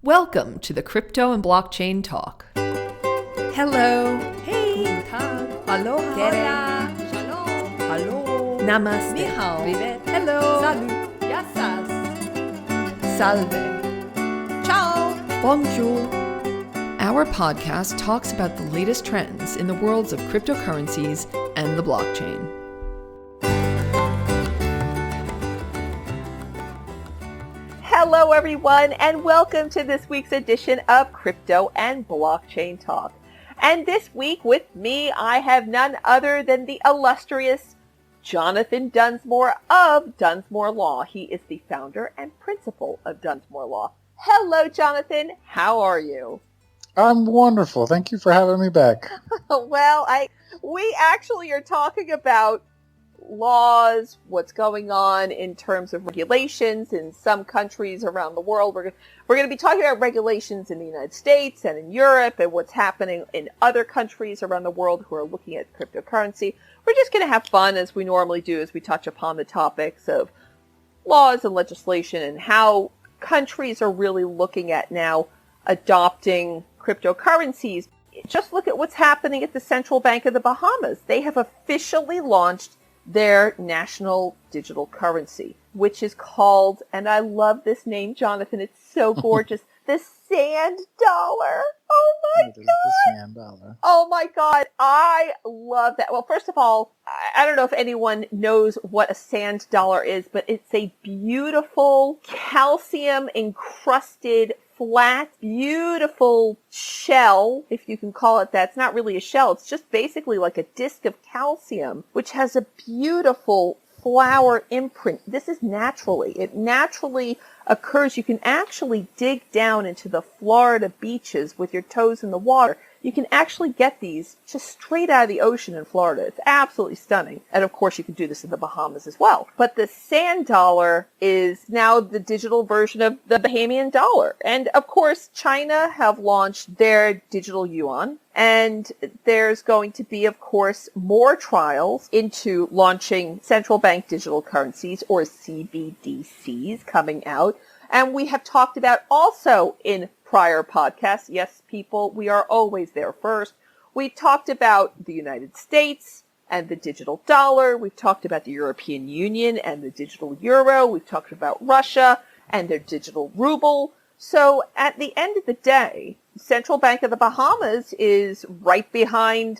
Welcome to the Crypto and Blockchain Talk. Hello. Hey. Guten Tag. Aloha. Hola. Shalom. Hello. Namaste. Ni hao. Privet. Hello. Salut. Yassas. Salve. Ciao. Bonjour. Our podcast talks about the latest trends in the worlds of cryptocurrencies and the blockchain. Hello, everyone, and welcome to this week's edition of Crypto and Blockchain Talk. And this week with me, I have none other than the illustrious Jonathan Dunsmoor of Dunsmoor Law. He is the founder and principal of Dunsmoor Law. Hello, Jonathan. How are you? I'm wonderful. Thank you for having me back. Well, we actually are talking about laws, what's going on in terms of regulations in some countries around the world. We're going to be talking about regulations in the United States and in Europe and what's happening in other countries around the world who are looking at cryptocurrency. We're just going to have fun as we normally do as we touch upon the topics of laws and legislation and how countries are really looking at now adopting cryptocurrencies. Just look at what's happening at the Central Bank of the Bahamas. They have officially launched their national digital currency, which is called, and I love this name, Jonathan, it's so gorgeous, the sand dollar. Oh my God. The sand dollar. Oh my God. I love that. Well, first of all, I don't know if anyone knows what a sand dollar is, but it's a beautiful calcium encrusted flat, beautiful shell, if you can call it that. It's not really a shell. It's just basically like a disc of calcium, which has a beautiful flower imprint. This is naturally. It naturally occurs. You can actually dig down into the Florida beaches with your toes in the water. You can actually get these just straight out of the ocean in Florida. It's absolutely stunning. And of course, you can do this in the Bahamas as well. But the sand dollar is now the digital version of the Bahamian dollar. And of course, China have launched their digital yuan. And there's going to be, of course, more trials into launching central bank digital currencies, or CBDCs, coming out. And we have talked about also in prior podcasts, yes, people, we are always there first. We talked about the United States and the digital dollar. We've talked about the European Union and the digital euro. We've talked about Russia and their digital ruble. So at the end of the day, Central Bank of the Bahamas is right behind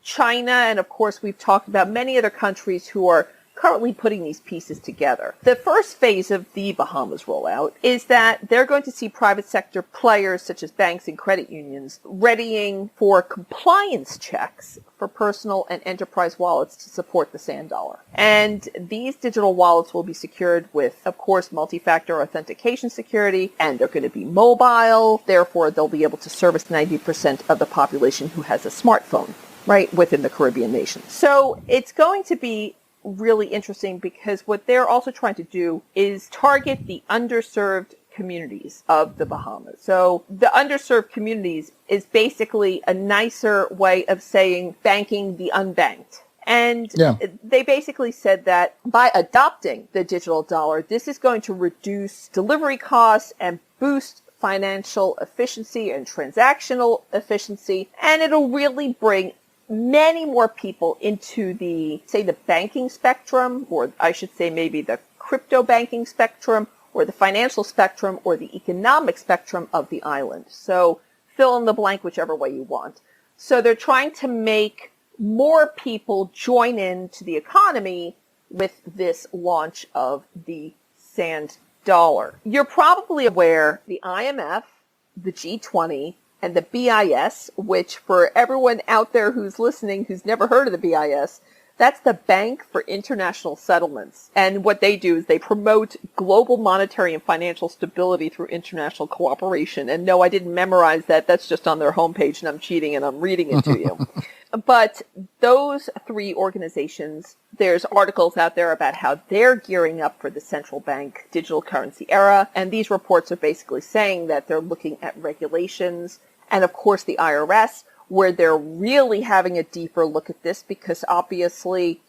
China. And of course, we've talked about many other countries who are currently putting these pieces together. The first phase of the Bahamas rollout is that they're going to see private sector players such as banks and credit unions readying for compliance checks for personal and enterprise wallets to support the sand dollar. And these digital wallets will be secured with, of course, multi-factor authentication security, and they're going to be mobile. Therefore, they'll be able to service 90% of the population who has a smartphone, right, within the Caribbean nations. So it's going to be really interesting because what they're also trying to do is target the underserved communities of the Bahamas. So the underserved communities is basically a nicer way of saying banking the unbanked. And they basically said that by adopting the digital dollar, this is going to reduce delivery costs and boost financial efficiency and transactional efficiency. And it'll really bring many more people into the banking spectrum, or I should say maybe the crypto banking spectrum, or the financial spectrum, or the economic spectrum of the island. So fill in the blank whichever way you want. So they're trying to make more people join into the economy with this launch of the sand dollar. You're probably aware the IMF, the G20, and the BIS, which for everyone out there who's listening who's never heard of the BIS, that's the Bank for International Settlements. And what they do is they promote global monetary and financial stability through international cooperation. And no, I didn't memorize that. That's just on their homepage, and I'm cheating and I'm reading it to you. But those three organizations, there's articles out there about how they're gearing up for the central bank digital currency era. And these reports are basically saying that they're looking at regulations and, of course, the IRS, where they're really having a deeper look at this because obviously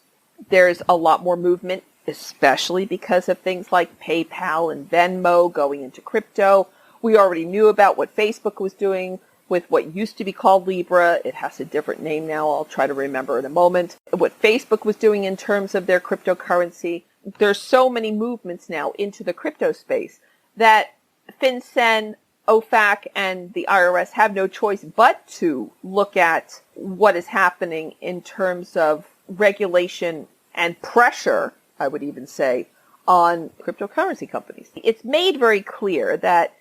there's a lot more movement, especially because of things like PayPal and Venmo going into crypto. We already knew about what Facebook was doing with what used to be called Libra. It has a different name now. I'll try to remember in a moment. What Facebook was doing in terms of their cryptocurrency. There's so many movements now into the crypto space that FinCEN, OFAC, and the IRS have no choice but to look at what is happening in terms of regulation and pressure, I would even say, on cryptocurrency companies. It's made very clear that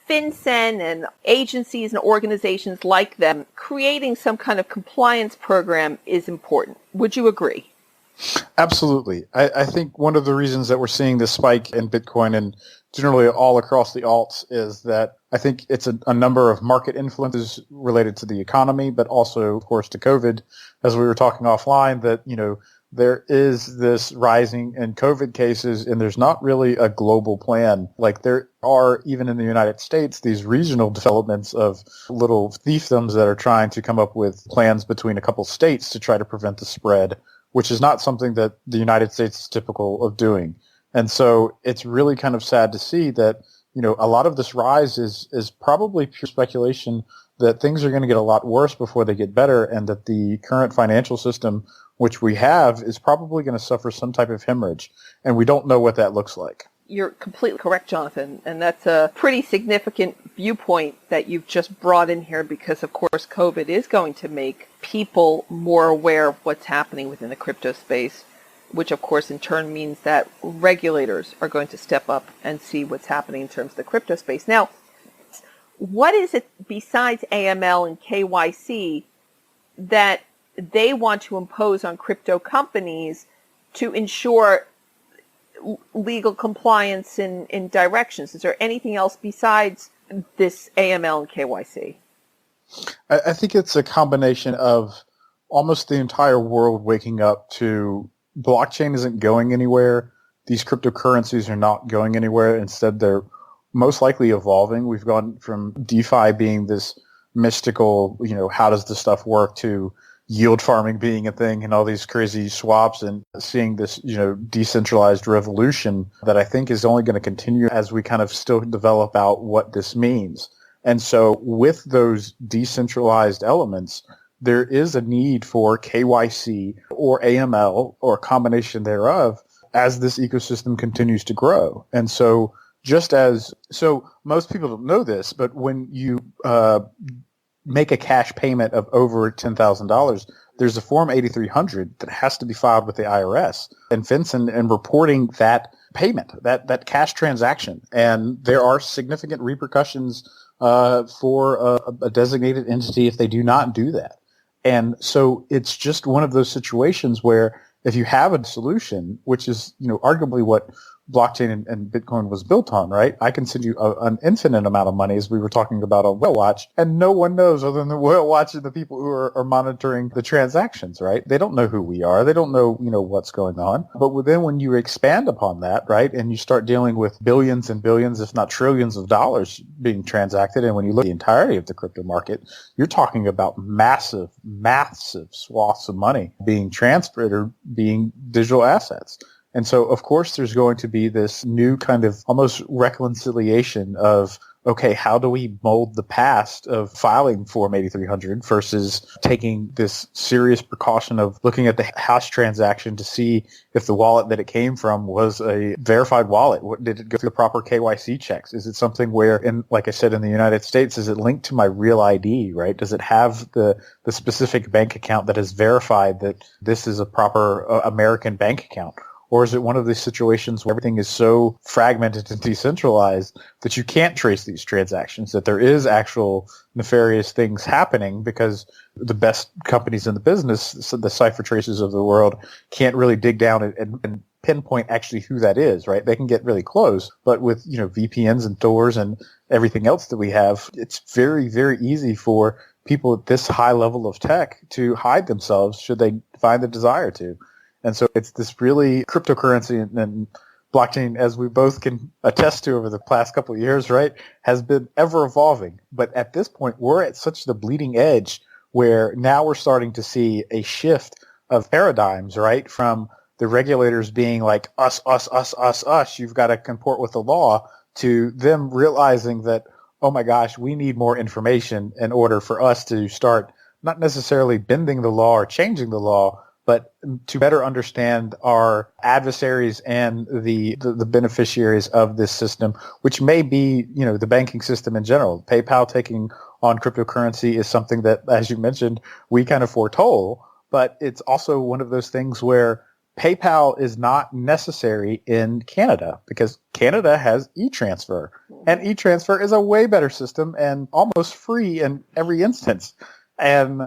FinCEN and agencies and organizations like them creating some kind of compliance program is important. Would you agree? Absolutely. I think one of the reasons that we're seeing this spike in Bitcoin and generally all across the alts is that I think it's a number of market influences related to the economy, but also, of course, to COVID, as we were talking offline, that, there is this rising in COVID cases, and there's not really a global plan. Like there are, even in the United States, these regional developments of little fiefdoms that are trying to come up with plans between a couple states to try to prevent the spread, which is not something that the United States is typical of doing. And so it's really kind of sad to see that, a lot of this rise is probably pure speculation that things are going to get a lot worse before they get better, and that the current financial system which we have is probably going to suffer some type of hemorrhage, and we don't know what that looks like. You're completely correct, Jonathan, and that's a pretty significant viewpoint that you've just brought in here because, of course, COVID is going to make people more aware of what's happening within the crypto space, which, of course, in turn means that regulators are going to step up and see what's happening in terms of the crypto space. Now, what is it besides AML and KYC that they want to impose on crypto companies to ensure legal compliance in directions? Is there anything else besides this AML and KYC? I think it's a combination of almost the entire world waking up to blockchain isn't going anywhere. These cryptocurrencies are not going anywhere. Instead, they're most likely evolving. We've gone from DeFi being this mystical, how does this stuff work, to yield farming being a thing and all these crazy swaps, and seeing this, decentralized revolution that I think is only going to continue as we kind of still develop out what this means. And so with those decentralized elements, there is a need for KYC or AML or a combination thereof as this ecosystem continues to grow. And so most people don't know this, but when you make a cash payment of over $10,000, there's a Form 8300 that has to be filed with the IRS and FinCEN and reporting that payment, that cash transaction. And there are significant repercussions for a designated entity if they do not do that. And so it's just one of those situations where if you have a solution, which is, arguably what blockchain and Bitcoin was built on, right? I can send you an infinite amount of money, as we were talking about on Whale Watch, and no one knows other than the Whale Watch and the people who are monitoring the transactions, right? They don't know who we are. They don't know, what's going on. But then when you expand upon that, right, and you start dealing with billions and billions, if not trillions of dollars being transacted, and when you look at the entirety of the crypto market, you're talking about massive, massive swaths of money being transferred or being digital assets. And so, of course, there's going to be this new kind of almost reconciliation of, okay, how do we mold the past of filing Form 8300 versus taking this serious precaution of looking at the hash transaction to see if the wallet that it came from was a verified wallet? Did it go through the proper KYC checks? Is it something where, like I said, in the United States, is it linked to my real ID, right? Does it have the specific bank account that is verified that this is a proper American bank account? Or is it one of these situations where everything is so fragmented and decentralized that you can't trace these transactions, that there is actual nefarious things happening because the best companies in the business, the cipher tracers of the world, can't really dig down and pinpoint actually who that is, right? They can get really close, but with, VPNs and Tor and everything else that we have, it's very, very easy for people at this high level of tech to hide themselves should they find the desire to. And so it's this really cryptocurrency and blockchain, as we both can attest to over the past couple of years, right, has been ever evolving. But at this point, we're at such the bleeding edge where now we're starting to see a shift of paradigms, right, from the regulators being like us, you've got to comport with the law, to them realizing that, oh my gosh, we need more information in order for us to start not necessarily bending the law or changing the law, but to better understand our adversaries and the beneficiaries of this system, which may be, the banking system in general. PayPal taking on cryptocurrency is something that, as you mentioned, we kind of foretold, but it's also one of those things where PayPal is not necessary in Canada because Canada has e-transfer, and e-transfer is a way better system and almost free in every instance. And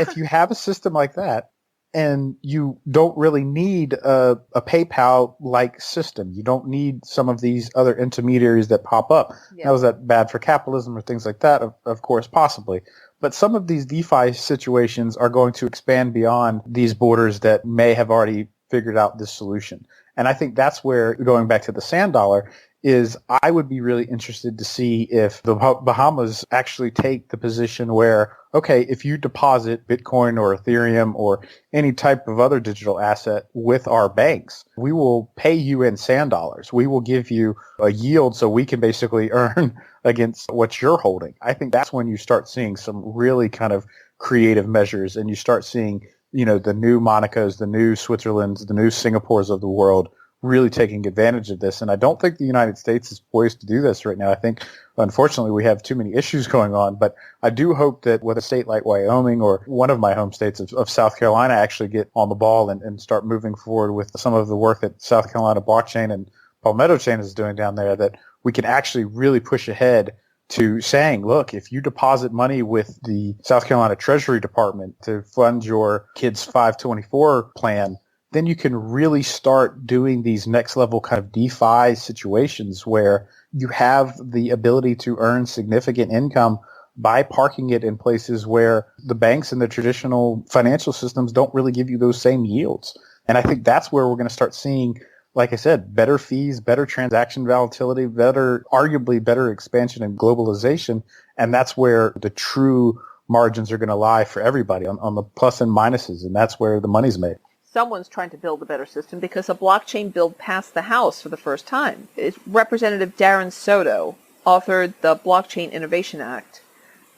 if you have a system like that, and you don't really need a PayPal-like system. You don't need some of these other intermediaries that pop up. Yeah. Now, is that bad for capitalism or things like that? Of course, possibly. But some of these DeFi situations are going to expand beyond these borders that may have already figured out this solution. And I think that's where, going back to the sand dollar, is I would be really interested to see if the Bahamas actually take the position where, okay, if you deposit Bitcoin or Ethereum or any type of other digital asset with our banks, we will pay you in sand dollars. We will give you a yield so we can basically earn against what you're holding. I think that's when you start seeing some really kind of creative measures, and you start seeing, the new Monacos, the new Switzerlands, the new Singapores of the world really taking advantage of this. And I don't think the United States is poised to do this right now. I think, unfortunately, we have too many issues going on. But I do hope that with a state like Wyoming or one of my home states of South Carolina actually get on the ball and start moving forward with some of the work that South Carolina Blockchain and Palmetto Chain is doing down there, that we can actually really push ahead to saying, look, if you deposit money with the South Carolina Treasury Department to fund your kid's 524 plan, then you can really start doing these next level kind of DeFi situations where you have the ability to earn significant income by parking it in places where the banks and the traditional financial systems don't really give you those same yields. And I think that's where we're going to start seeing, like I said, better fees, better transaction volatility, arguably better expansion and globalization. And that's where the true margins are going to lie for everybody on the plus and minuses. And that's where the money's made. Someone's trying to build a better system because a blockchain bill passed the House for the first time. Representative Darren Soto authored the Blockchain Innovation Act.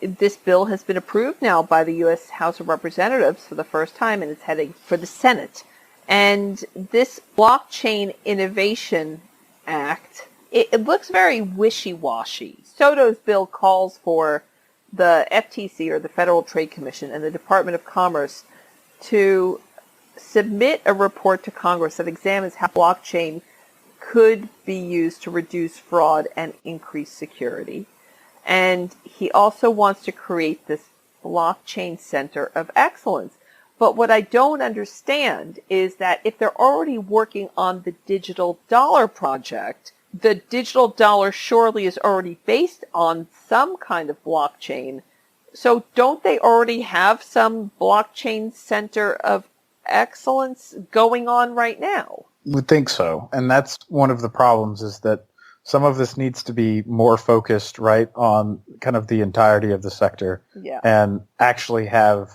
This bill has been approved now by the U.S. House of Representatives for the first time, and it's heading for the Senate. And this Blockchain Innovation Act, it looks very wishy-washy. Soto's bill calls for the FTC, or the Federal Trade Commission, and the Department of Commerce to submit a report to Congress that examines how blockchain could be used to reduce fraud and increase security. And he also wants to create this blockchain center of excellence. But what I don't understand is that if they're already working on the digital dollar project, the digital dollar surely is already based on some kind of blockchain. So don't they already have some blockchain center of excellence going on right now? You would think so. And that's one of the problems, is that some of this needs to be more focused, right, on kind of the entirety of the sector. Yeah. And actually have,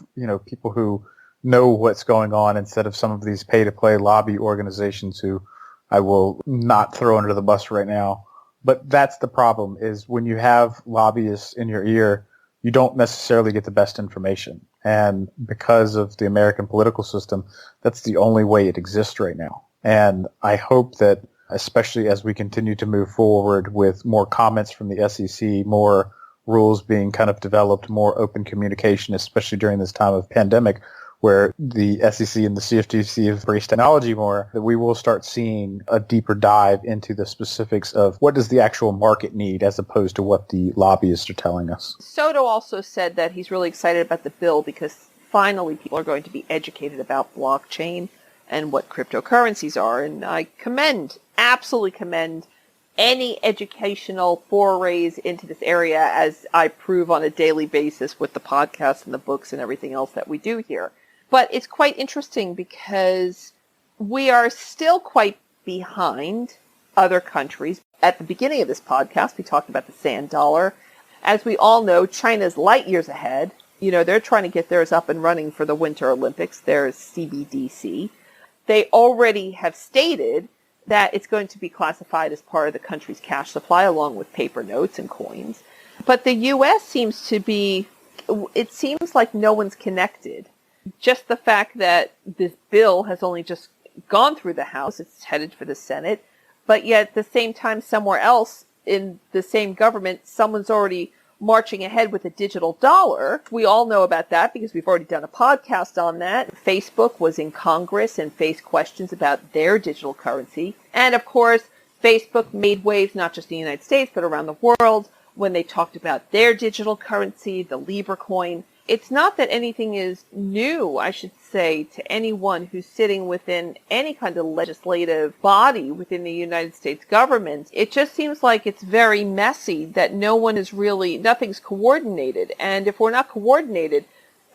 people who know what's going on instead of some of these pay-to-play lobby organizations who I will not throw under the bus right now. But that's the problem, is when you have lobbyists in your ear, you don't necessarily get the best information. And because of the American political system, that's the only way it exists right now. And I hope that, especially as we continue to move forward with more comments from the SEC, more rules being kind of developed, more open communication, especially during this time of pandemic, where the SEC and the CFTC have embraced technology more, that we will start seeing a deeper dive into the specifics of what does the actual market need as opposed to what the lobbyists are telling us. Soto also said that he's really excited about the bill because finally people are going to be educated about blockchain and what cryptocurrencies are. And I absolutely commend any educational forays into this area, as I prove on a daily basis with the podcast and the books and everything else that we do here. But it's quite interesting because we are still quite behind other countries. At the beginning of this podcast, we talked about the sand dollar. As we all know, China's light years ahead. They're trying to get theirs up and running for the Winter Olympics. There's CBDC. They already have stated that it's going to be classified as part of the country's cash supply along with paper notes and coins. But the U.S. it seems like no one's connected. Just the fact that this bill has only just gone through the House, it's headed for the Senate, but yet at the same time somewhere else in the same government, someone's already marching ahead with a digital dollar. We all know about that because we've already done a podcast on that. Facebook was in Congress and faced questions about their digital currency. And of course, Facebook made waves not just in the United States, but around the world when they talked about their digital currency, the Libra coin. It's not that anything is new, I should say, to anyone who's sitting within any kind of legislative body within the United States government. It just seems like it's very messy, that nothing's coordinated. And if we're not coordinated,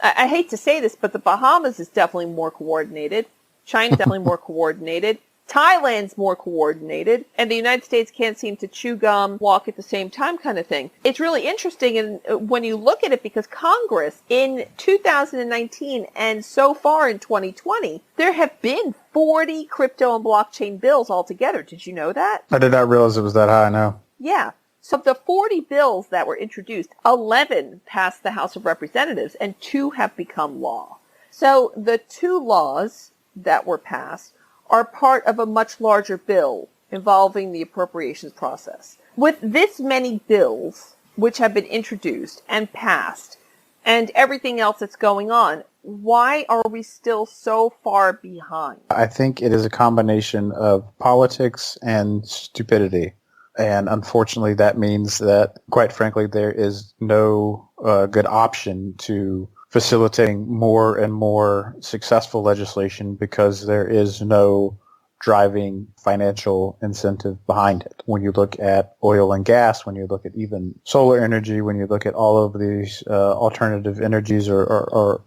I hate to say this, but the Bahamas is definitely more coordinated. China's definitely more coordinated. Thailand's more coordinated, and the United States can't seem to chew gum, walk at the same time kind of thing. It's really interesting when you look at it, because Congress in 2019 and so far in 2020, there have been 40 crypto and blockchain bills altogether. Did you know that? I did not realize it was that high, no. Yeah. So of the 40 bills that were introduced, 11 passed the House of Representatives and 2 have become law. So the 2 laws that were passed are part of a much larger bill involving the appropriations process. With this many bills which have been introduced and passed and everything else that's going on, why are we still so far behind? I think it is a combination of politics and stupidity. And unfortunately, that means that, quite frankly, there is no good option to facilitating more and more successful legislation because there is no driving financial incentive behind it. When you look at oil and gas, when you look at even solar energy, when you look at all of these alternative energies or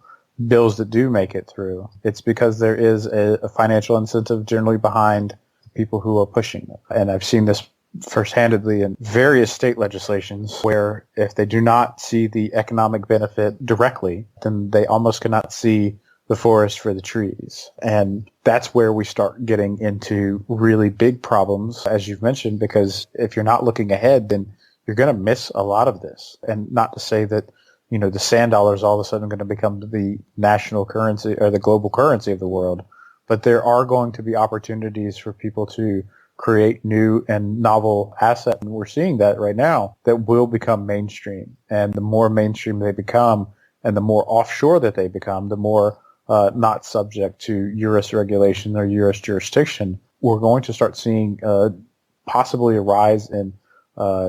bills that do make it through, it's because there is a financial incentive generally behind people who are pushing it. And I've seen this first-handedly in various state legislations where if they do not see the economic benefit directly, then they almost cannot see the forest for the trees. And that's where we start getting into really big problems, as you've mentioned, because if you're not looking ahead, then you're going to miss a lot of this. And not to say that, the sand dollar is all of a sudden going to become the national currency or the global currency of the world, but there are going to be opportunities for people to create new and novel assets. And we're seeing that right now that will become mainstream. And the more mainstream they become and the more offshore that they become, the more not subject to U.S. regulation or U.S. jurisdiction, we're going to start seeing possibly a rise in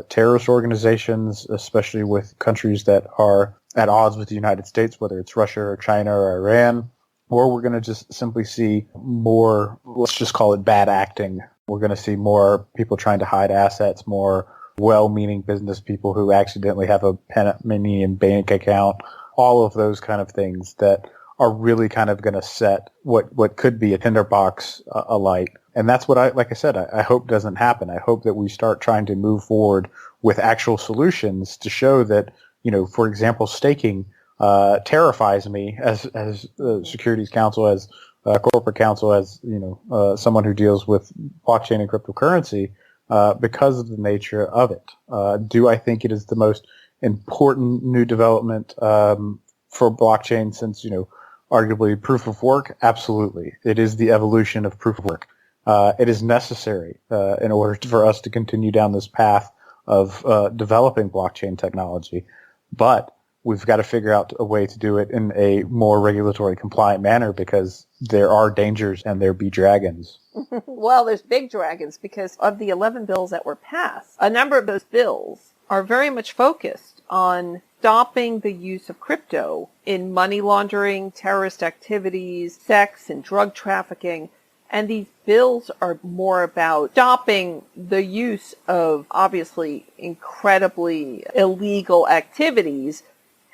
terrorist organizations, especially with countries that are at odds with the United States, whether it's Russia or China or Iran, or we're going to just simply see more, let's just call it bad acting. We're going to see more people trying to hide assets, more well-meaning business people who accidentally have a Panamanian bank account, all of those kind of things that are really kind of going to set what could be a tinderbox alight. And that's what I hope doesn't happen. I hope that we start trying to move forward with actual solutions to show that, for example, staking terrifies me as Securities Counsel, as corporate counsel, as someone who deals with blockchain and cryptocurrency, because of the nature of it. Do I think it is the most important new development for blockchain since arguably proof of work? Absolutely, it is the evolution of proof of work. It is necessary in order for us to continue down this path of developing blockchain technology, but we've got to figure out a way to do it in a more regulatory compliant manner because there are dangers and there be dragons. Well, there's big dragons because of the 11 bills that were passed. A number of those bills are very much focused on stopping the use of crypto in money laundering, terrorist activities, sex and drug trafficking. And these bills are more about stopping the use of obviously incredibly illegal activities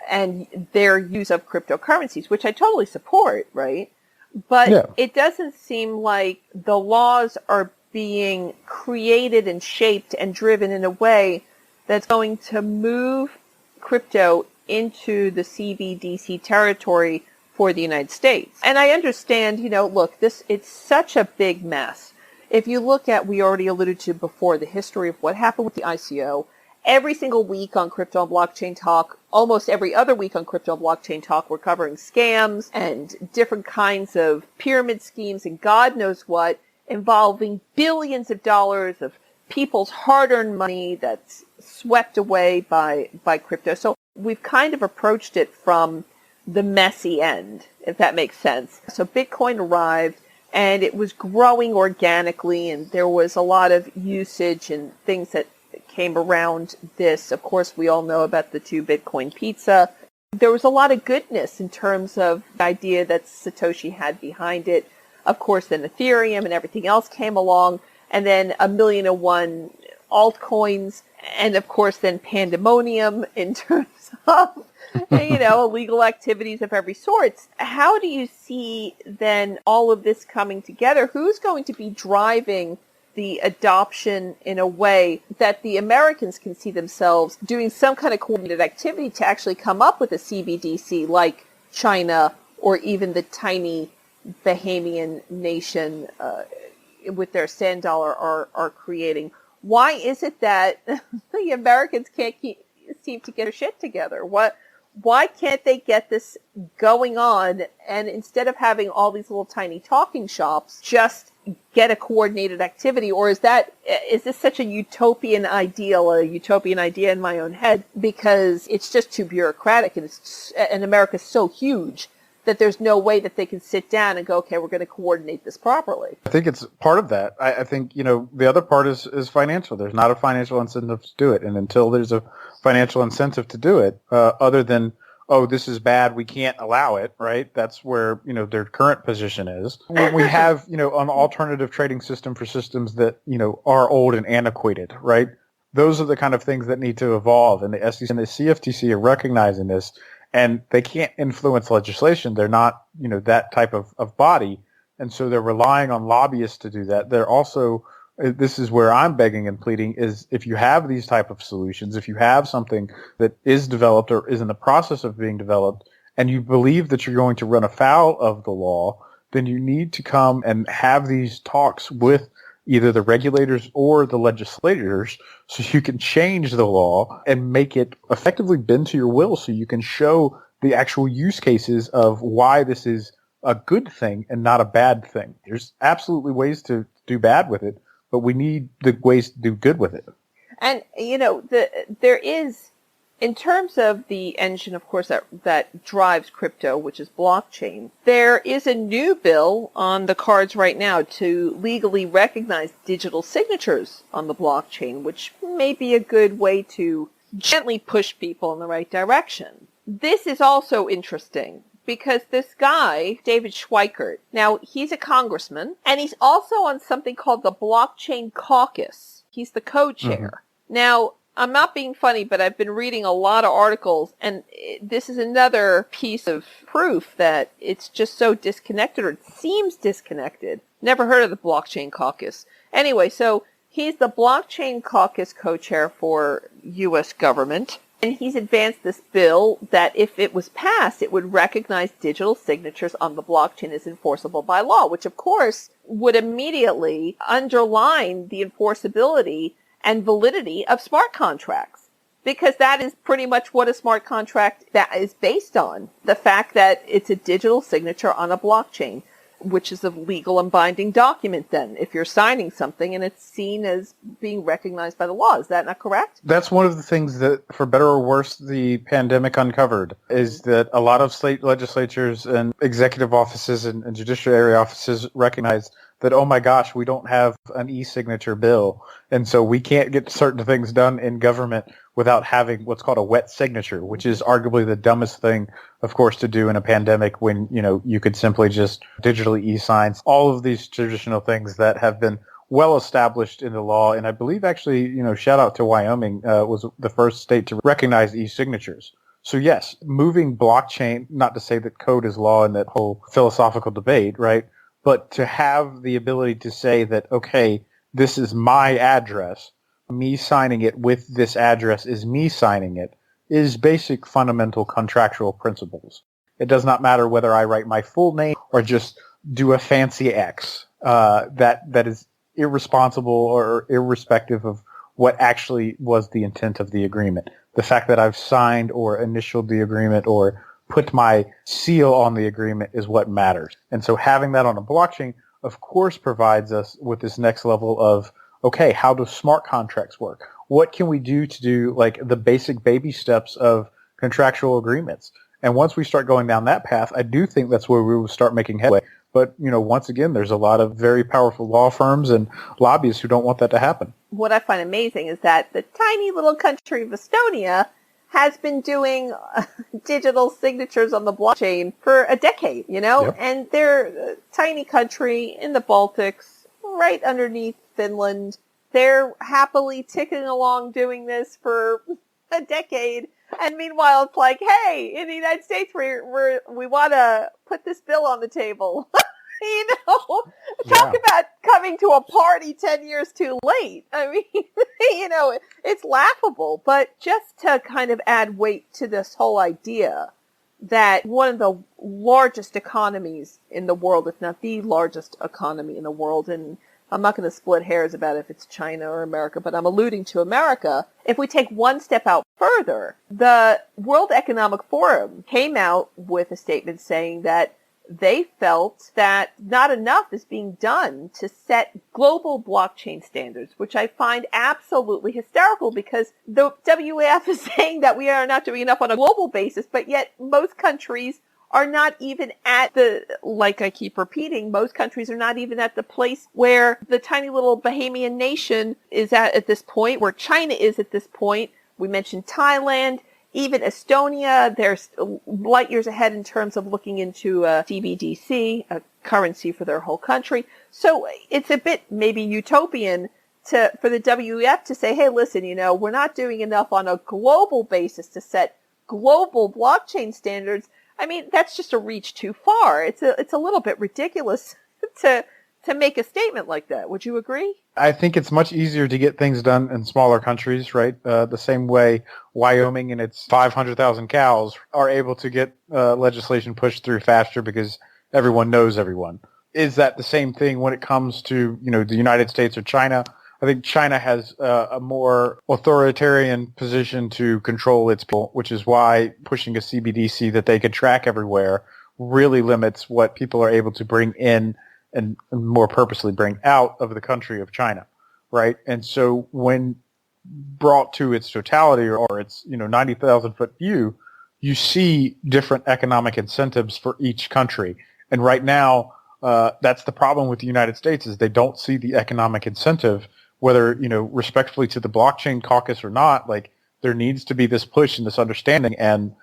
and their use of cryptocurrencies, which I totally support, right? But It doesn't seem like the laws are being created and shaped and driven in a way that's going to move crypto into the CBDC territory for the United States. And I understand, look, it's such a big mess. If you look at, we already alluded to before, the history of what happened with the ICO Every single week on Crypto and Blockchain Talk, almost every other week on Crypto and Blockchain Talk, we're covering scams and different kinds of pyramid schemes and God knows what, involving billions of dollars of people's hard-earned money that's swept away by crypto. So we've kind of approached it from the messy end, if that makes sense. So Bitcoin arrived and it was growing organically, and there was a lot of usage and things that came around this. Of course, we all know about the 2 Bitcoin pizza. There was a lot of goodness in terms of the idea that Satoshi had behind it. Of course, then Ethereum and everything else came along, and then 1,000,001 altcoins, and of course then pandemonium in terms of, illegal activities of every sort. How do you see then all of this coming together? Who's going to be driving the adoption in a way that the Americans can see themselves doing some kind of coordinated activity to actually come up with a CBDC like China or even the tiny Bahamian nation with their sand dollar are creating? Why is it that the Americans can't seem to get their shit together? Why can't they get this going on, and instead of having all these little tiny talking shops, just get a coordinated activity? Or is this such a utopian idea in my own head, because it's just too bureaucratic, and America's so huge that there's no way that they can sit down and go, okay, we're going to coordinate this properly? I think it's part of that. I think, the other part is financial. There's not a financial incentive to do it. And until there's a financial incentive to do it, other than, oh, this is bad, we can't allow it, right? That's where, their current position is. When we have, an alternative trading system for systems that, are old and antiquated, right? Those are the kind of things that need to evolve. And the SEC and the CFTC are recognizing this. And they can't influence legislation. They're not, that type of body. And so they're relying on lobbyists to do that. They're also, this is where I'm begging and pleading, is if you have these type of solutions, if you have something that is developed or is in the process of being developed, and you believe that you're going to run afoul of the law, then you need to come and have these talks with either the regulators or the legislators, so you can change the law and make it effectively bend to your will, so you can show the actual use cases of why this is a good thing and not a bad thing. There's absolutely ways to do bad with it, but we need the ways to do good with it. And, there is, in terms of the engine, of course, that drives crypto, which is blockchain, there is a new bill on the cards right now to legally recognize digital signatures on the blockchain, which may be a good way to gently push people in the right direction. This is also interesting because this guy, David Schweikert, now he's a congressman, and he's also on something called the Blockchain Caucus. He's the co-chair. Mm-hmm. Now, I'm not being funny, but I've been reading a lot of articles, and this is another piece of proof that it's just so disconnected, or it seems disconnected. Never heard of the Blockchain Caucus. Anyway, so he's the Blockchain Caucus co-chair for U.S. government, and he's advanced this bill that if it was passed, it would recognize digital signatures on the blockchain as enforceable by law, which of course would immediately underline the enforceability and validity of smart contracts, because that is pretty much what a smart contract that is based on. The fact that it's a digital signature on a blockchain, which is a legal and binding document then, if you're signing something and it's seen as being recognized by the law. Is that not correct? That's one of the things that, for better or worse, the pandemic uncovered, is that a lot of state legislatures and executive offices and judiciary offices recognize that, oh my gosh, we don't have an e-signature bill, and so we can't get certain things done in government without having what's called a wet signature, which is arguably the dumbest thing, of course, to do in a pandemic when, you could simply just digitally e-sign. All of these traditional things that have been well established in the law, and I believe actually, shout out to Wyoming, was the first state to recognize e-signatures. So yes, moving blockchain, not to say that code is law in that whole philosophical debate, right? But to have the ability to say that, okay, this is my address, me signing it with this address is me signing it, is basic fundamental contractual principles. It does not matter whether I write my full name or just do a fancy X. That is irresponsible or irrespective of what actually was the intent of the agreement. The fact that I've signed or initialed the agreement or put my seal on the agreement is what matters. And so having that on a blockchain, of course, provides us with this next level of, okay, how do smart contracts work? What can we do to do like the basic baby steps of contractual agreements? And once we start going down that path, I do think that's where we will start making headway. But, once again, there's a lot of very powerful law firms and lobbyists who don't want that to happen. What I find amazing is that the tiny little country of Estonia has been doing digital signatures on the blockchain for a decade, Yep. And they're a tiny country in the Baltics, right underneath Finland. They're happily ticking along doing this for a decade. And meanwhile, it's like, hey, in the United States, we want to put this bill on the table. Talk about coming to a party 10 years too late. I mean, it's laughable. But just to kind of add weight to this whole idea that one of the largest economies in the world, if not the largest economy in the world, and I'm not going to split hairs about if it's China or America, but I'm alluding to America. If we take one step out further, the World Economic Forum came out with a statement saying that they felt that not enough is being done to set global blockchain standards, which I find absolutely hysterical because the WEF is saying that we are not doing enough on a global basis, but yet most countries are not even at like I keep repeating, most countries are not even at the place where the tiny little Bahamian nation is at this point, where China is at this point. We mentioned Thailand, even Estonia. They're light years ahead in terms of looking into a CBDC, a currency for their whole country. So it's a bit maybe utopian for the WEF to say, hey, listen, we're not doing enough on a global basis to set global blockchain standards. I mean, that's just a reach too far. It's a little bit ridiculous to make a statement like that. Would you agree? I think it's much easier to get things done in smaller countries, right? The same way Wyoming and its 500,000 cows are able to get legislation pushed through faster because everyone knows everyone. Is that the same thing when it comes to, the United States or China? I think China has a more authoritarian position to control its people, which is why pushing a CBDC that they could track everywhere really limits what people are able to bring in and more purposely bring out of the country of China, right? And so when brought to its totality or its 90,000-foot view, you see different economic incentives for each country. And right now, that's the problem with the United States is they don't see the economic incentive, whether, respectfully to the blockchain caucus or not. Like there needs to be this push and this understanding. And,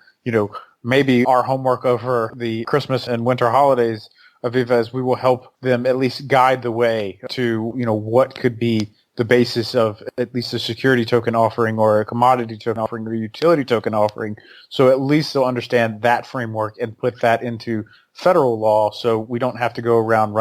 maybe our homework over the Christmas and winter holidays, Aviva, is we will help them at least guide the way to, what could be the basis of at least a security token offering or a commodity token offering or a utility token offering. So at least they'll understand that framework and put that into federal law so we don't have to go around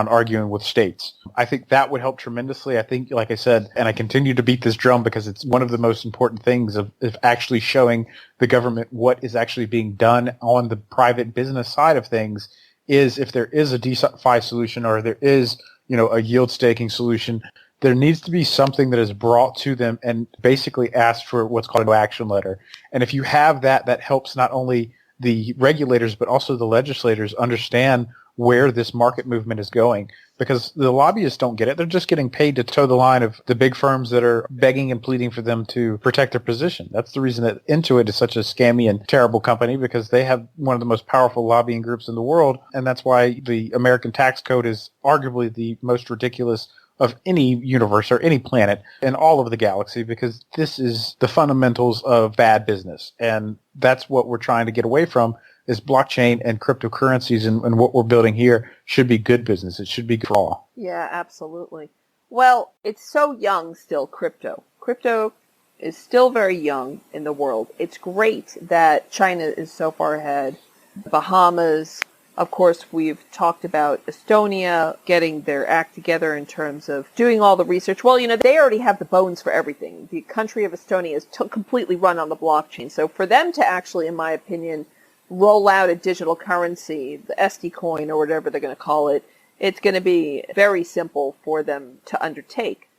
arguing with states. I think that would help tremendously. I think, like I said, and I continue to beat this drum because it's one of the most important things of actually showing the government what is actually being done on the private business side of things is if there is a DeFi solution or there is, a yield staking solution, there needs to be something that is brought to them and basically asked for what's called a no action letter. And if you have that, that helps not only the regulators but also the legislators understand where this market movement is going, because the lobbyists don't get it. They're just getting paid to toe the line of the big firms that are begging and pleading for them to protect their position. That's the reason that Intuit is such a scammy and terrible company, because they have one of the most powerful lobbying groups in the world, and that's why the American tax code is arguably the most ridiculous of any universe or any planet in all of the galaxy, because this is the fundamentals of bad business. And that's what we're trying to get away from, is blockchain and cryptocurrencies, and what we're building here should be good business. It should be good for all. Yeah, absolutely. Well, it's so young still, crypto. Crypto is still very young in the world. It's great that China is so far ahead. Bahamas, of course, we've talked about Estonia getting their act together in terms of doing all the research. Well, they already have the bones for everything. The country of Estonia is completely run on the blockchain. So for them to actually, in my opinion, roll out a digital currency, the SD coin or whatever they're going to call it, it's going to be very simple for them to undertake.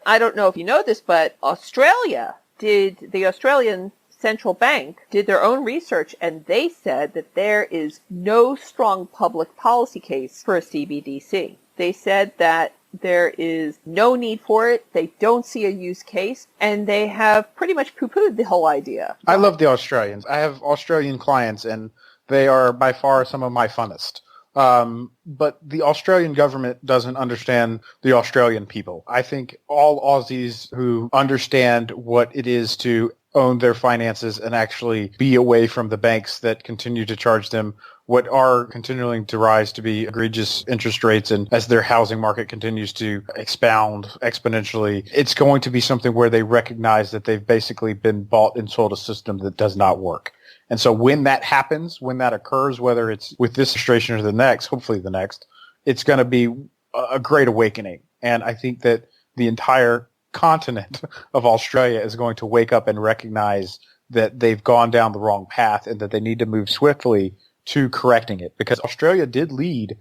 I don't know if you know this, but the Australian Central Bank did their own research, and they said that there is no strong public policy case for a CBDC. They said that there is no need for it. They don't see a use case, and they have pretty much poo-pooed the whole idea. I love the Australians. I have Australian clients, and they are by far some of my funnest. But the Australian government doesn't understand the Australian people. I think all Aussies who understand what it is to own their finances and actually be away from the banks that continue to charge them what are continuing to rise to be egregious interest rates, and as their housing market continues to expound exponentially, it's going to be something where they recognize that they've basically been bought and sold a system that does not work. And so when that happens, when that occurs, whether it's with this administration or the next, hopefully the next, it's going to be a great awakening. And I think that the entire continent of Australia is going to wake up and recognize that they've gone down the wrong path and that they need to move swiftly to correcting it. Because Australia did lead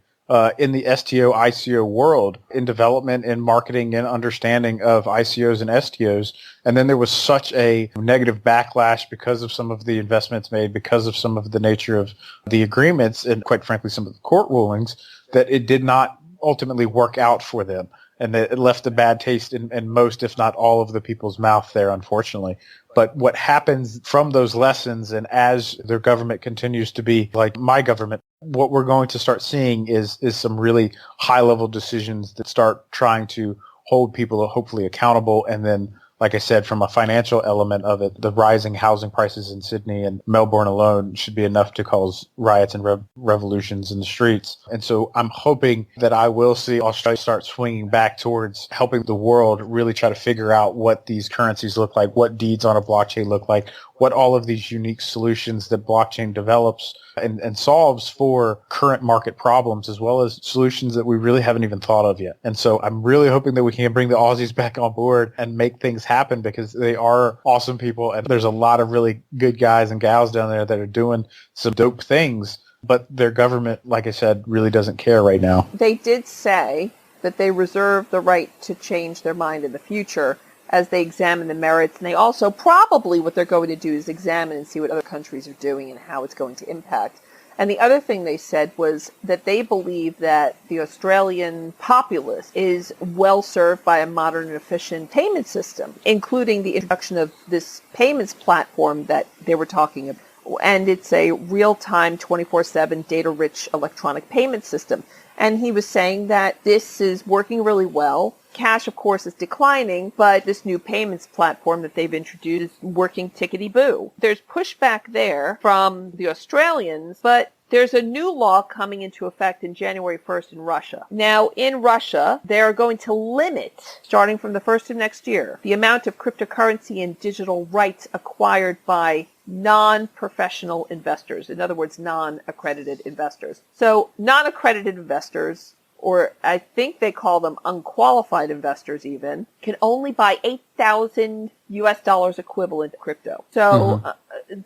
in the STO, ICO world in development and marketing and understanding of ICOs and STOs. And then there was such a negative backlash because of some of the investments made, because of some of the nature of the agreements, and quite frankly, some of the court rulings, that it did not ultimately work out for them. And that it left a bad taste in most, if not all, of the people's mouth there, unfortunately. But what happens from those lessons, and as their government continues to be like my government, what we're going to start seeing is some really high-level decisions that start trying to hold people hopefully accountable. And then, like I said, from a financial element of it, the rising housing prices in Sydney and Melbourne alone should be enough to cause riots and revolutions in the streets. And so I'm hoping that I will see Australia start swinging back towards helping the world really try to figure out what these currencies look like, what deeds on a blockchain look like, what all of these unique solutions that blockchain develops and solves for current market problems, as well as solutions that we really haven't even thought of yet. And so I'm really hoping that we can bring the Aussies back on board and make things happen, because they are awesome people. And there's a lot of really good guys and gals down there that are doing some dope things. But their government, like I said, really doesn't care right now. They did say that they reserve the right to change their mind in the future as they examine the merits. And they also probably what they're going to do is examine and see what other countries are doing and how it's going to impact. And the other thing they said was that they believe that the Australian populace is well served by a modern and efficient payment system, including the introduction of this payments platform that they were talking about. And it's a real-time, 24/7, data-rich electronic payment system. And he was saying that this is working really well. Cash, of course, is declining, but this new payments platform that they've introduced is working tickety-boo. There's pushback there from the Australians, but there's a new law coming into effect in January 1st in Russia. Now, in Russia, they are going to limit, starting from the 1st of next year, the amount of cryptocurrency and digital rights acquired by non-professional investors. In other words, non-accredited investors. So non-accredited investors, or I think they call them unqualified investors even, can only buy $8,000 equivalent crypto. So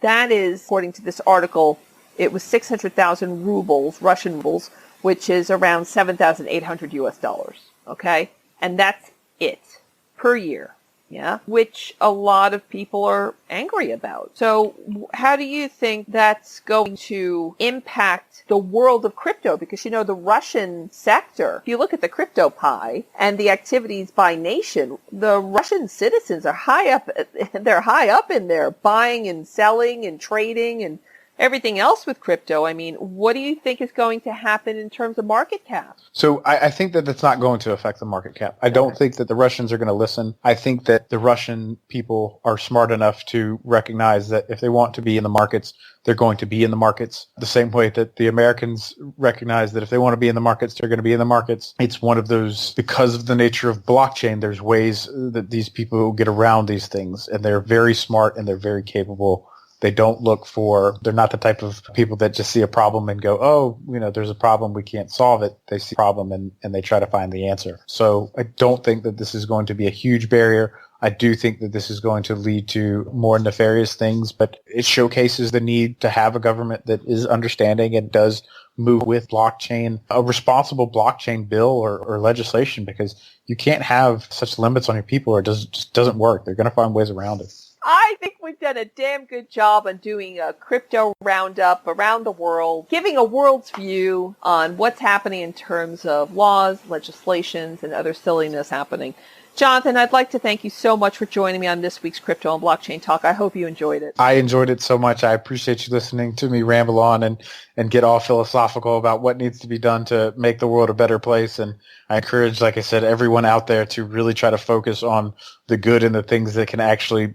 that is, according to this article, it was 600,000 rubles, Russian rubles, which is around $7,800. Okay? And that's it per year. Yeah, which a lot of people are angry about. So how do you think that's going to impact the world of crypto? Because, you know, the Russian sector, if you look at the crypto pie and the activities by nation, the Russian citizens are high up in there, buying and selling and trading and everything else with crypto. I mean, what do you think is going to happen in terms of market cap? So I think that it's not going to affect the market cap. I don't think that the Russians are going to listen. I think that the Russian people are smart enough to recognize that if they want to be in the markets, they're going to be in the markets. The same way that the Americans recognize that if they want to be in the markets, they're going to be in the markets. It's one of those, because of the nature of blockchain, there's ways that these people get around these things, and they're very smart and they're very capable. They don't they're not the type of people that just see a problem and go, oh, you know, there's a problem, we can't solve it. They see a problem and they try to find the answer. So I don't think that this is going to be a huge barrier. I do think that this is going to lead to more nefarious things, but it showcases the need to have a government that is understanding and does move with blockchain, a responsible blockchain bill or legislation, because you can't have such limits on your people or it just doesn't work. They're going to find ways around it. I think we've done a damn good job on doing a crypto roundup around the world, giving a world's view on what's happening in terms of laws, legislations, and other silliness happening. Jonathan, I'd like to thank you so much for joining me on this week's Crypto and Blockchain Talk. I hope you enjoyed it. I enjoyed it so much. I appreciate you listening to me ramble on and get all philosophical about what needs to be done to make the world a better place. And I encourage, like I said, everyone out there to really try to focus on the good and the things that can actually,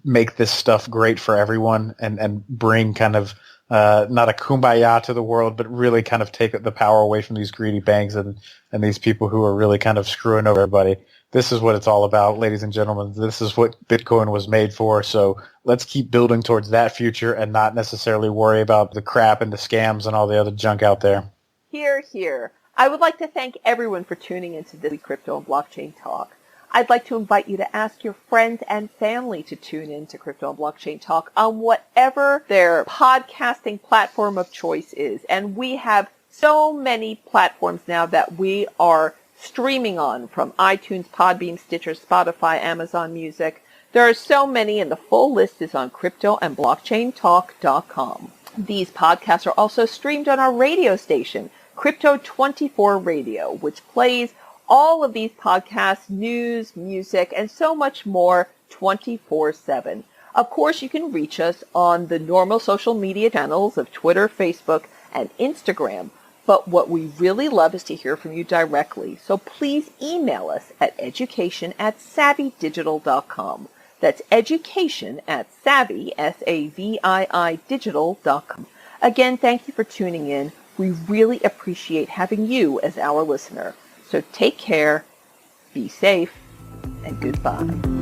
make this stuff great for everyone and bring kind of not a kumbaya to the world, but really kind of take the power away from these greedy banks and these people who are really kind of screwing over everybody. This is what it's all about, ladies and gentlemen. This is what Bitcoin was made for. So let's keep building towards that future and not necessarily worry about the crap and the scams and all the other junk out there. Hear, hear. I would like to thank everyone for tuning into this week's Crypto and Blockchain Talk. I'd like to invite you to ask your friends and family to tune in to Crypto and Blockchain Talk on whatever their podcasting platform of choice is. And we have so many platforms now that we are streaming on, from iTunes, Podbean, Stitcher, Spotify, Amazon Music. There are so many, and the full list is on cryptoandblockchaintalk.com. These podcasts are also streamed on our radio station, Crypto 24 Radio, which plays all of these podcasts, news, music, and so much more 24/7. Of course, you can reach us on the normal social media channels of Twitter, Facebook, and Instagram. But what we really love is to hear from you directly. So please email us at education@savvydigital.com. That's education@savvy, S-A-V-I-I, digital.com. Again, thank you for tuning in. We really appreciate having you as our listener. So take care, be safe, and goodbye.